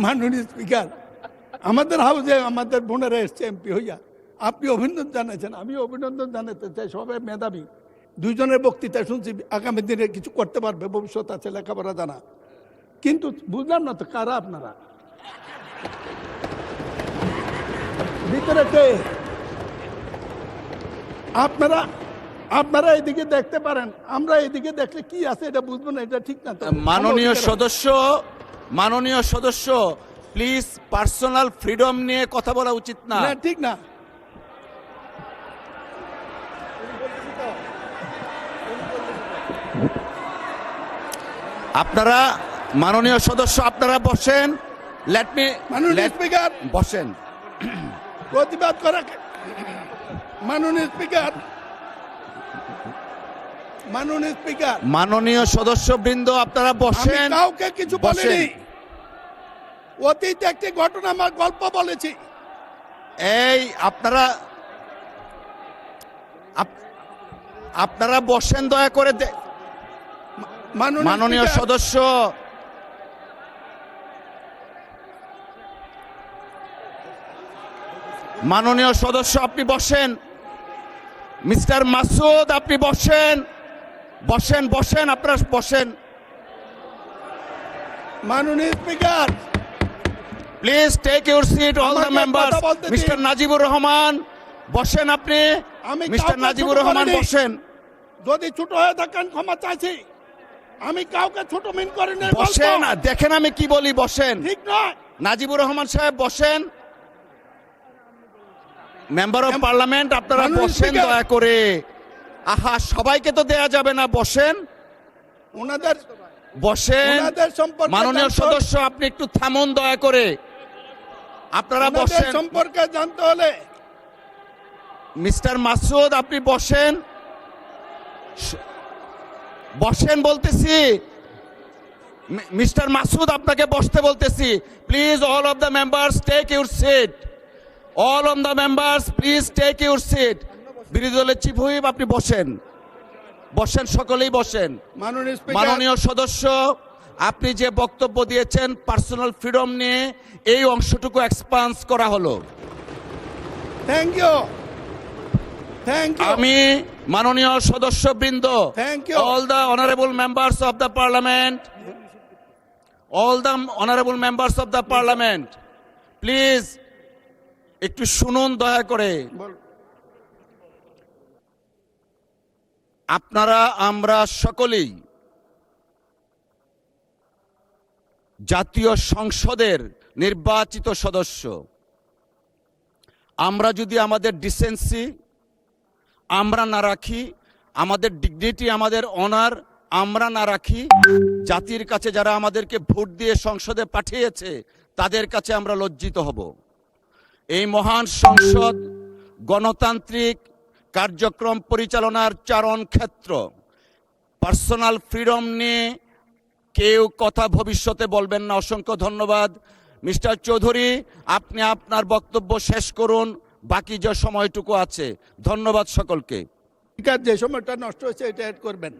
মাননীয় স্পিকার, আমাদের হাউসে আমাদের বোনেরা এসছে এমপি হইয়া, আপনি অভিনন্দন জানাচ্ছেন, আমি অভিনন্দন জানাতে চাই। সবাই মেধাবী, দুইজনের বক্তৃতা শুনছি, আগামী দিনে কিছু করতে পারবে, ভবিষ্যৎ আছে, লেখাপড়া জানা। কিন্তু বুঝলাম না তো কারা আপনারা, ভিতরে কে? আপনারা আপনারা এদিকে দেখতে পারেন, আমরা এদিকে দেখলে কি আছে এটা বুঝবো না, এটা ঠিক না তো। মাননীয় সদস্য প্লিজ, পার্সোনাল ফ্রিডম নিয়ে কথা বলা উচিত না। ঠিক না। আপনারা মাননীয় সদস্য আপনারা বসেন। লেট মি মাননীয় স্পিকার বসেন। প্রতিবাদ করা মাননীয় স্পিকার, মাননীয় স্পিকার, মাননীয় সদস্যবৃন্দ আপনারা বসেন। কাউকে কিছু বলিনি, অতীত একটি ঘটনা আমার গল্প বলেছি। এই আপনারা বসেন দয়া করে। মাননীয় সদস্য, মাননীয় সদস্য আপনি বসেন। মিস্টার মাসুদ আপনি বসেন, বসেন বসেন, আপনারা বসেন। মাননীয় speaker please take your seat all the members. Mister Najibur Rahman বসেন আপনি। মিস্টার নাজিবুর রহমান বসেন। যদি ছোট হয়ে থাকেন ক্ষমা চাইছি, আমি কাউকে ছোট মিন করি না। বসেন, দেখেন আমি কি বলি, বসেন। ঠিক নয়। নাজিবুর রহমান সাহেব বসেন। মেম্বার অফ পার্লামেন্ট আপনারা বসেন দয়া করে। আহা, সবাইকে তো দেয়া যাবে না, বসেন। ওনাদের বসেন। মাননীয় সদস্য আপনি একটু থামুন দয়া করে। আপনারা বসেন। সম্পর্কে জানতে হলে মিস্টার মাসুদ আপনি বসেন, বসেন বলতেছি। মিস্টার মাসুদ আপনাকে বসতে বলতেছি। Please all of the members take your seat. All of the members please take your seat. বিরোধী দলের চিফ হুইপ আপনি বসেন, বসেন, সকলেই বসেন। মাননীয় সদস্য আপনি যে বক্তব্য দিয়েছেন পার্সোনাল ফ্রিডম নিয়ে, এই অংশটুকু এক্সপান্স করা হলো। Thank you, thank you. আমি মাননীয় সদস্যবৃন্দ, all the honourable members of the parliament, all the honourable members of the parliament, please একটু শুনুন দয়া করে। আপনারা আমরা সকলেই জাতীয় সংসদের নির্বাচিত সদস্য। আমরা যদি আমাদের ডিসেন্সি আমরা না রাখি, আমাদের ডিগনিটি, আমাদের অনার আমরা না রাখি, জাতির কাছে যারা আমাদেরকে ভোট দিয়ে সংসদে পাঠিয়েছে তাদের কাছে আমরা লজ্জিত হব। এই মহান সংসদ গণতান্ত্রিক কার্যক্রম পরিচালনার চারণ ক্ষেত্র। পার্সোনাল ফ্রিডম নিয়ে কেউ কথা ভবিষ্যতে বলবেন না। অসংখ্য ধন্যবাদ। মিস্টার চৌধুরী আপনি আপনার বক্তব্য শেষ করুন, বাকি যে সময়টুকু আছে। ধন্যবাদ সকলকে। যে সময়টা নষ্ট হয়েছে এটা অ্যাড করবেন।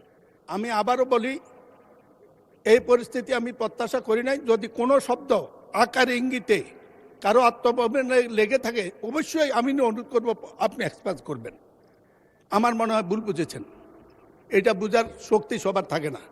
আমি আবারও বলি, এই পরিস্থিতি আমি প্রত্যাশা করি নাই। যদি কোনো শব্দ আকার ইঙ্গিতে কারো আত্মপ্রবণে লেগে থাকে, অবশ্যই আমি অনুরোধ করব আপনি এক্সপ্রেস করবেন। আমার মনে হয় ভুল বুঝেছেন, এটা বুঝার শক্তি সবার থাকে না।